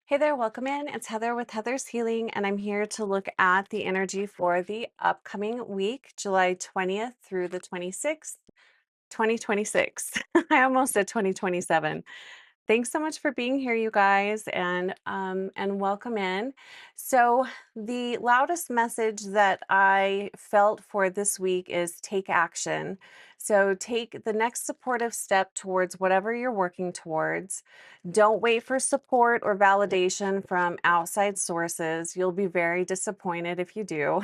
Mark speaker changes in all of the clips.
Speaker 1: Hey there, welcome in. It's Heather with Heather's Healing, and I'm here to look at the energy for the upcoming week, July 20th through the 26th, 2026. I almost said 2027. Thanks so much for being here, you guys, and welcome in. So the loudest message that I felt for this week is take action. So take the next supportive step towards whatever you're working towards. Don't wait for support or validation from outside sources. You'll be very disappointed if you do.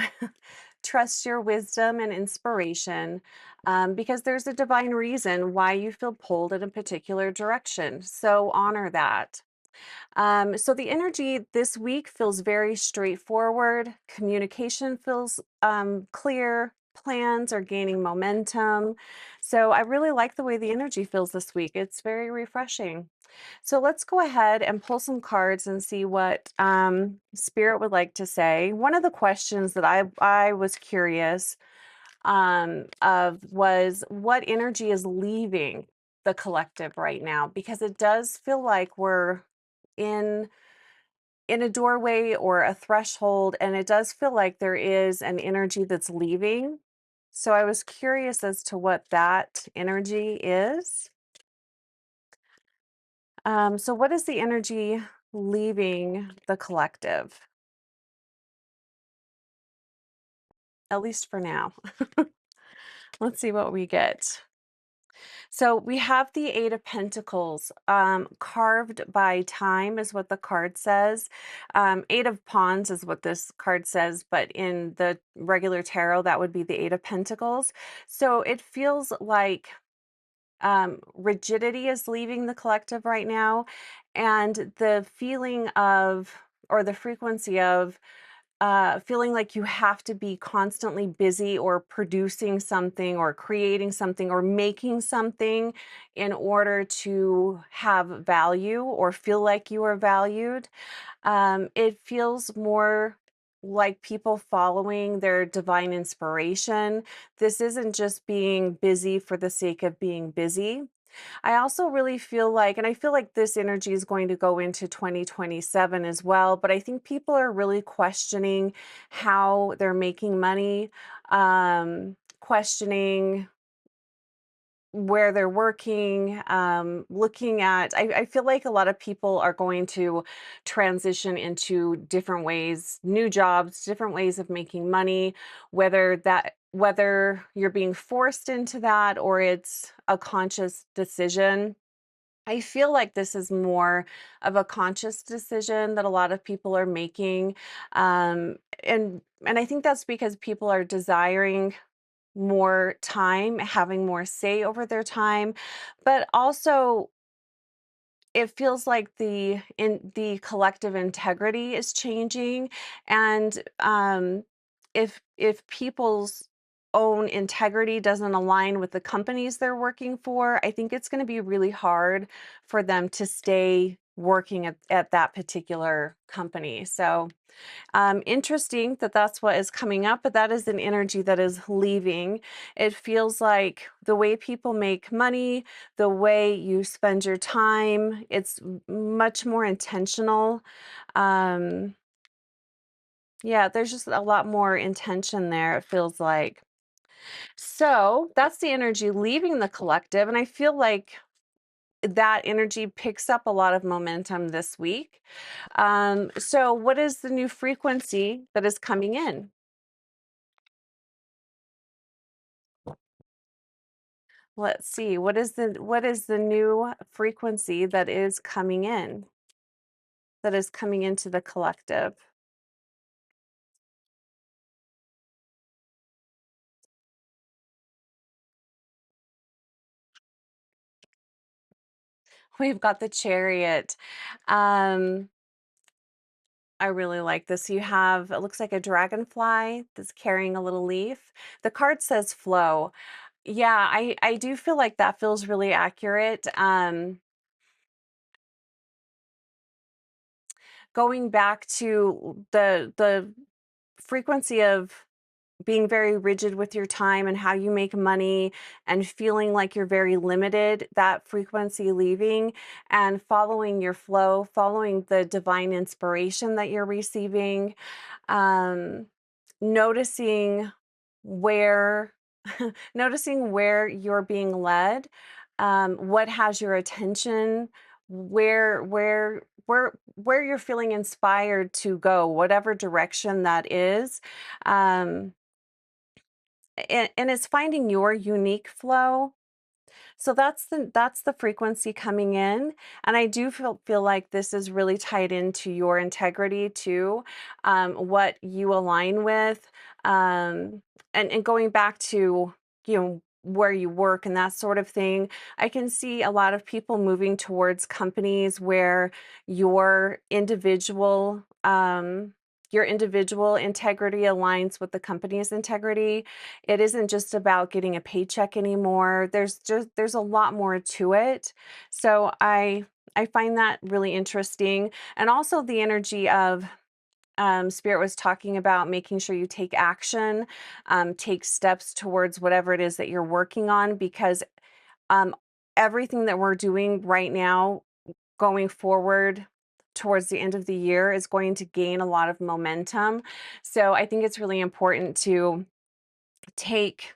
Speaker 1: Trust your wisdom and inspiration because there's a divine reason why you feel pulled in a particular direction. So honor that. So the energy this week feels very straightforward. Communication feels clear. Plans are gaining momentum. So I really like the way the energy feels this week. It's very refreshing. So let's go ahead and pull some cards and see what Spirit would like to say. One of the questions that I was curious of was what energy is leaving the collective right now, because it does feel like we're in a doorway or a threshold, and it does feel like there is an energy that's leaving. So I was curious as to what that energy is. So what is the energy leaving the collective, at least for now? Let's see what we get. So we have the Eight of Pentacles, carved by time is what the card says. Eight of Wands is what this card says, but in the regular tarot, that would be the Eight of Pentacles. So it feels like rigidity is leaving the collective right now, and the feeling of, or the frequency of, feeling like you have to be constantly busy or producing something or creating something or making something in order to have value or feel like you are valued. It feels more like people following their divine inspiration. This isn't just being busy for the sake of being busy. I also really feel like, and I feel like this energy is going to go into 2027 as well, but I think people are really questioning how they're making money, questioning where they're working, looking at, I feel like a lot of people are going to transition into different ways, new jobs, different ways of making money, whether you're being forced into that or it's a conscious decision. I feel like this is more of a conscious decision that a lot of people are making. And I think that's because people are desiring more time, having more say over their time, but also it feels like the collective integrity is changing, and if people's own integrity doesn't align with the companies they're working for, I think it's going to be really hard for them to stay working at that particular company. So interesting that that's what is coming up, but that is an energy that is leaving. It feels like the way people make money, the way you spend your time, it's much more intentional. Um, yeah, there's just a lot more intention there, it feels like. So that's the energy leaving the collective. And I feel like that energy picks up a lot of momentum this week. So what is the new frequency that is coming in? Let's see, what is the new frequency that is coming in, that is coming into the collective? We've got the Chariot. Um, I really like this. You have, it looks like a dragonfly that's carrying a little leaf. The card says flow. Yeah, I do feel like that feels really accurate. Going back to the frequency of being very rigid with your time and how you make money and feeling like you're very limited, that frequency leaving and following your flow, following the divine inspiration that you're receiving, um, noticing where noticing where you're being led, what has your attention, where you're feeling inspired to go, whatever direction that is. Um, and it's finding your unique flow. So that's the frequency coming in, and I do feel like this is really tied into your integrity too, what you align with, and going back to, where you work and that sort of thing. I can see a lot of people moving towards companies where your individual your individual integrity aligns with the company's integrity. It isn't just about getting a paycheck anymore. There's a lot more to it. So I find that really interesting. And also the energy of, Spirit was talking about making sure you take action, take steps towards whatever it is that you're working on, because um, everything that we're doing right now going forward towards the end of the year is going to gain a lot of momentum. So I think it's really important to take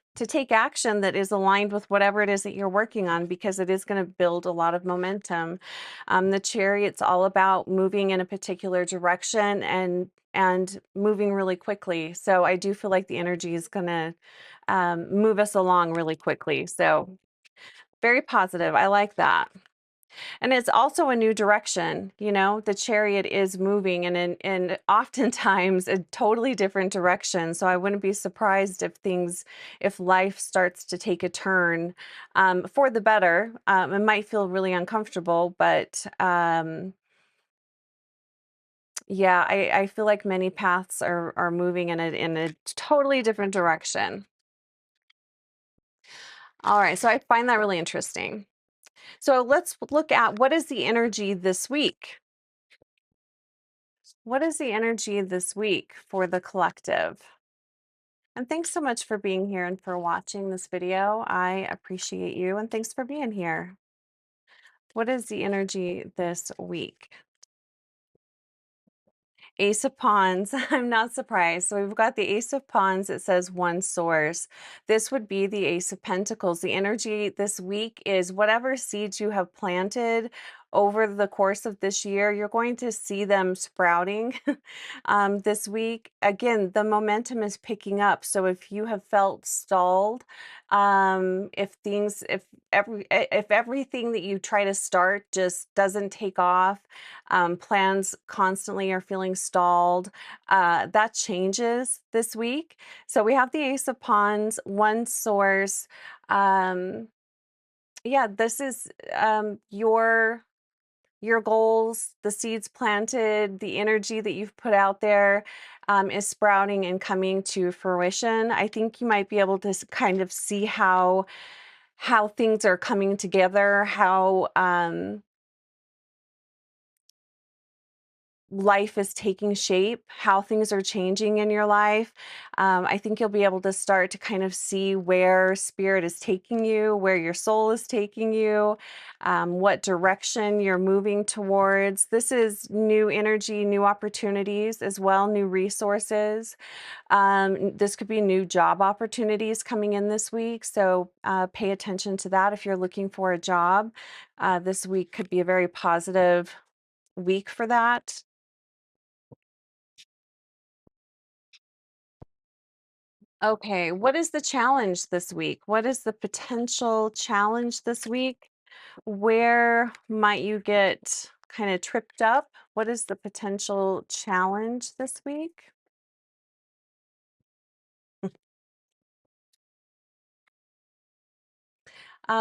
Speaker 1: action that is aligned with whatever it is that you're working on, because it is going to build a lot of momentum. The chariot's all about moving in a particular direction and moving really quickly. So I do feel like the energy is going to move us along really quickly. So very positive. I like that. And it's also a new direction. The chariot is moving in oftentimes a totally different direction. So I wouldn't be surprised if life starts to take a turn for the better. It might feel really uncomfortable, but yeah, I feel like many paths are moving in a totally different direction. All right, so I find that really interesting. So let's look at what is the energy this week. What is the energy this week for the collective? And thanks so much for being here and for watching this video. I appreciate you, and thanks for being here. What is the energy this week? Ace of Wands. I'm not surprised. So we've got the Ace of Wands. It says one source. This would be the Ace of Pentacles. The energy this week is whatever seeds you have planted over the course of this year, you're going to see them sprouting this week. Again, the momentum is picking up. So if you have felt stalled, if everything that you try to start just doesn't take off, plans constantly are feeling stalled. That changes this week. So we have the Ace of Wands, one source. Um, yeah, this is your goals, the seeds planted, the energy that you've put out there is sprouting and coming to fruition. I think you might be able to kind of see how things are coming together, how life is taking shape, how things are changing in your life. I think you'll be able to start to kind of see where spirit is taking you, where your soul is taking you, what direction you're moving towards. This is new energy, new opportunities as well, new resources. This could be new job opportunities coming in this week. So pay attention to that if you're looking for a job. This week could be a very positive week for that. Okay, what is the challenge this week? What is the potential challenge this week? Where might you get kind of tripped up? What is the potential challenge this week?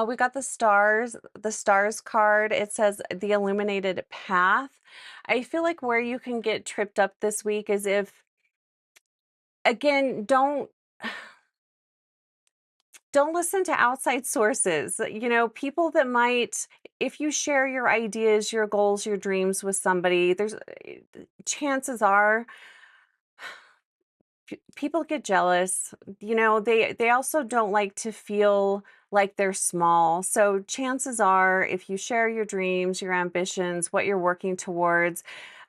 Speaker 1: We got the stars card. It says the illuminated path. I feel like where you can get tripped up this week is if, again, don't listen to outside sources. People that might, if you share your ideas, your goals, your dreams with somebody, chances are People get jealous. They also don't like to feel like they're small. So chances are, if you share your dreams, your ambitions, what you're working towards,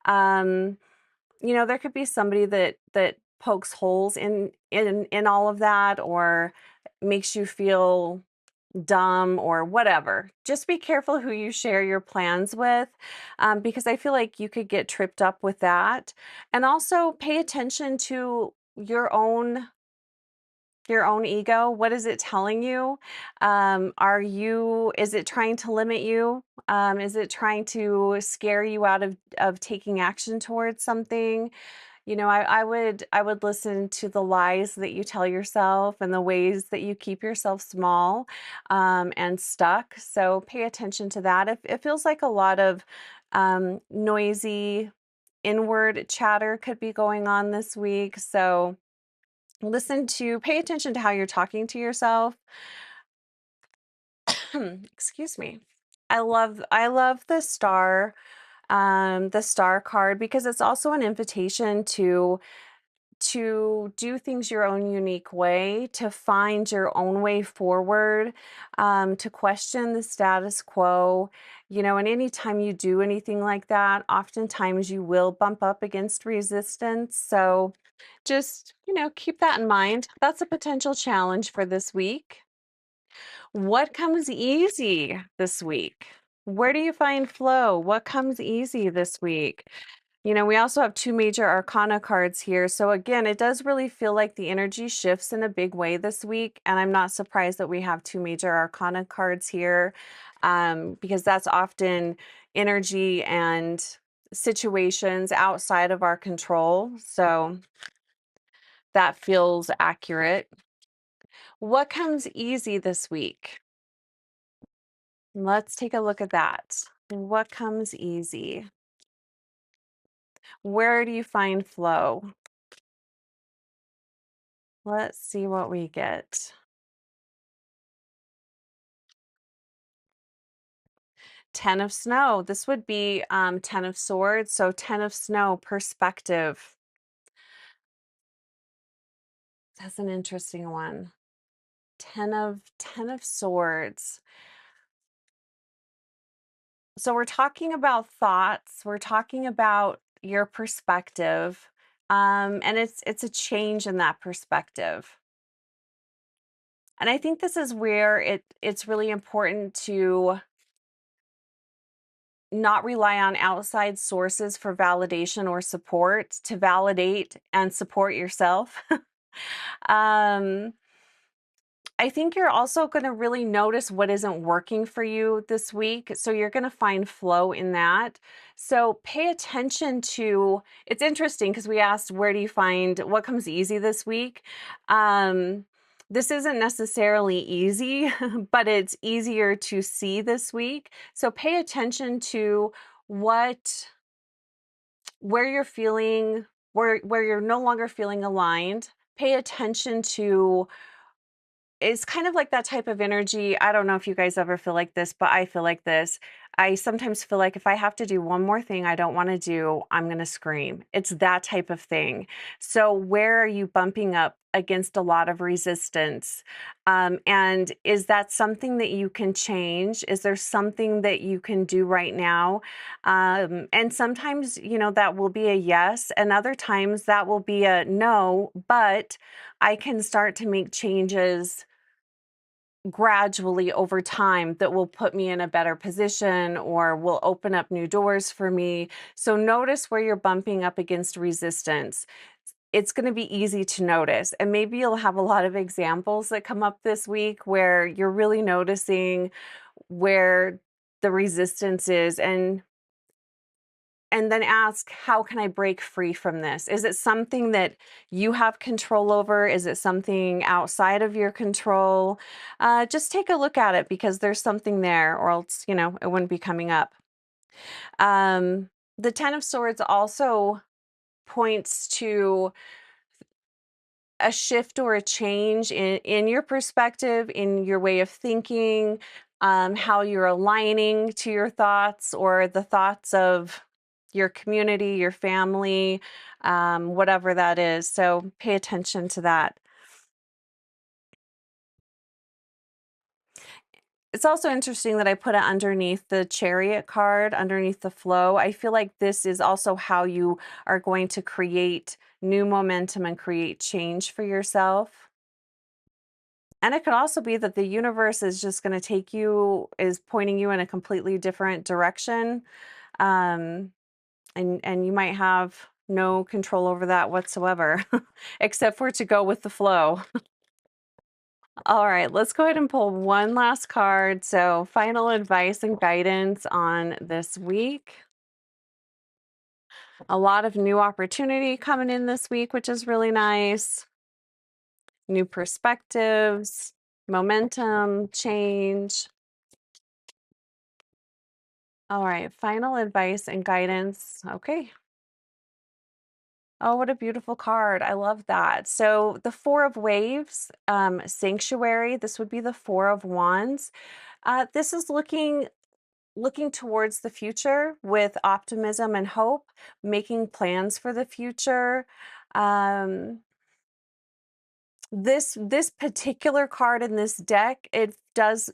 Speaker 1: um, there could be somebody that pokes holes in all of that, or makes you feel dumb or whatever. Just be careful who you share your plans with, because I feel like you could get tripped up with that. And also pay attention to your own ego. What is it telling you? Is it trying to limit you? Is it trying to scare you out of taking action towards something? I would listen to the lies that you tell yourself and the ways that you keep yourself small, and stuck. So pay attention to that. It feels like a lot of noisy inward chatter could be going on this week. So pay attention to how you're talking to yourself. Excuse me. I love the star card, because it's also an invitation to do things your own unique way, to find your own way forward, to question the status quo. And anytime you do anything like that, oftentimes you will bump up against resistance. So just, keep that in mind. That's a potential challenge for this week. What comes easy this week? Where do you find flow? What comes easy this week? We also have two major arcana cards here. So again, it does really feel like the energy shifts in a big way this week. And I'm not surprised that we have two major arcana cards here, because that's often energy and situations outside of our control. So that feels accurate. What comes easy this week? Let's take a look at that. What comes easy? Where do you find flow? Let's see what we get. 10 of snow. This would be 10 of swords. So 10 of snow, perspective. That's an interesting one. 10 of swords. So we're talking about thoughts, we're talking about your perspective. And it's a change in that perspective. And I think this is where it's really important to not rely on outside sources for validation or support, to validate and support yourself. um, I think you're also going to really notice what isn't working for you this week. So you're going to find flow in that. So pay attention to, it's interesting because we asked, where do you find what comes easy this week? This isn't necessarily easy, but it's easier to see this week. So pay attention to where you're feeling, where you're no longer feeling aligned. Pay attention to, it's kind of like that type of energy. I don't know if you guys ever feel like this, but I feel like this. I sometimes feel like if I have to do one more thing I don't want to do, I'm going to scream. It's that type of thing. So, where are you bumping up against a lot of resistance? And is that something that you can change? Is there something that you can do right now? And sometimes, that will be a yes, and other times that will be a no, but I can start to make changes gradually over time that will put me in a better position or will open up new doors for me. So notice where you're bumping up against resistance. It's going to be easy to notice. And maybe you'll have a lot of examples that come up this week where you're really noticing where the resistance is, and then ask, how can I break free from this? Is it something that you have control over? Is it something outside of your control? Just take a look at it, because there's something there, or else, it wouldn't be coming up. The 10 of Swords also points to a shift or a change in your perspective, in your way of thinking, how you're aligning to your thoughts or the thoughts of your community, your family, whatever that is. So pay attention to that. It's also interesting that I put it underneath the chariot card, underneath the flow. I feel like this is also how you are going to create new momentum and create change for yourself. And it could also be that the universe is just going to is pointing you in a completely different direction. Um, and you might have no control over that whatsoever, except for to go with the flow. All right, let's go ahead and pull one last card. So, final advice and guidance on this week. A lot of new opportunity coming in this week, which is really nice. New perspectives, momentum, change. All right, final advice and guidance. Okay. Oh, what a beautiful card. I love that. So, the Four of Waves, Sanctuary, this would be the Four of Wands. This is looking towards the future with optimism and hope, making plans for the future. Um, this particular card in this deck, it does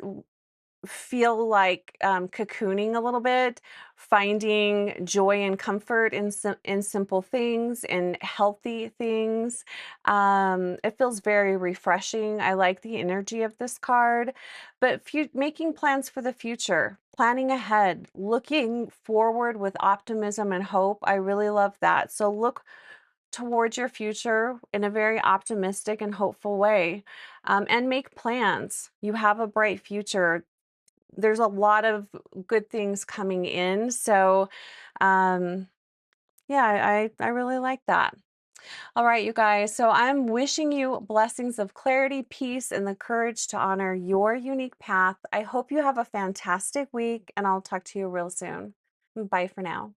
Speaker 1: feel like cocooning a little bit, finding joy and comfort in in simple things and healthy things. It feels very refreshing. I like the energy of this card, but making plans for the future, planning ahead, looking forward with optimism and hope. I really love that. So look towards your future in a very optimistic and hopeful way, and make plans. You have a bright future. There's a lot of good things coming in. So, um, yeah, I really like that. All right, you guys. So I'm wishing you blessings of clarity, peace, and the courage to honor your unique path. I hope you have a fantastic week, and I'll talk to you real soon. Bye for now.